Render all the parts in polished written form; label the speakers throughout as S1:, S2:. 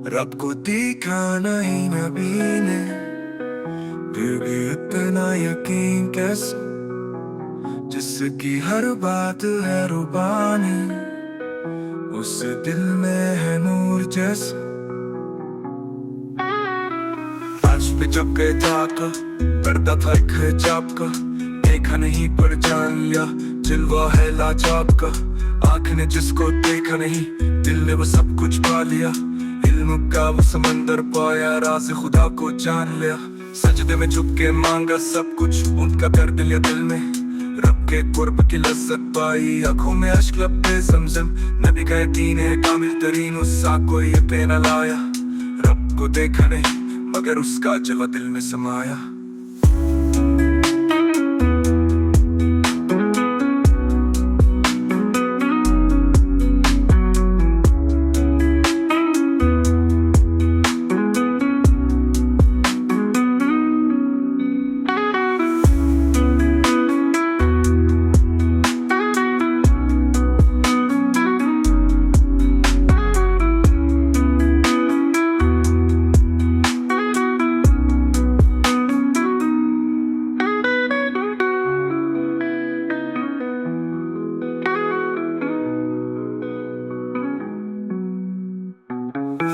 S1: रब को देखा नहीं नबी ने, फिर भी इतना यकीन कैसे, जिसकी हर बात है रुबानी, उस दिल में है नूर जैसे। आज पे जब गए जाकर पर्दा था एक हिजाब का, देखा नहीं पर जान लिया जिल्वा है लाजवाब का। आँख ने जिसको देखा नहीं, दिल ने वो सब कुछ पा लिया। इल्म का वो समंदर पाया, राज़ खुदा को जान लिया। सजदे में झुक के मांगा सब कुछ, उनका दर्द लिया दिल में। रब के कुर्ब की लज्जत पाई, आँखों में अश्क लब पे ज़मज़म। नबी का यकीन है कामिल तरीन, उसका कोई ये न लाया। रब को देखा नहीं मगर उसका जलवा दिल में समाया।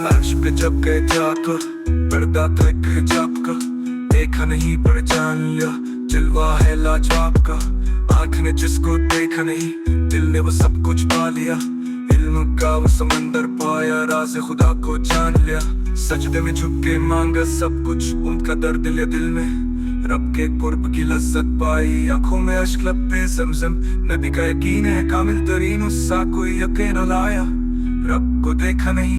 S1: अर्श पे जब गए जाकर पर्दा था एक हिजाब का, देखा नहीं पर जान लिया जिल्वा है लाजवाब का। आँख ने जिसको देखा नहीं, दिल ने वो सब कुछ पा लिया। इल्म का वो समंदर पाया, राज़ खुदा को जान लिया। सजदे में झुक के मांगा सब कुछ, उनका दर्द लिया दिल में। रब के कुर्ब की लज्जत पाई, आँखों में अश्क लब पे ज़मज़म। नबी का यकीन है कामिल तरीन, उसका कोई यकीन न लाया। रब को देखा नहीं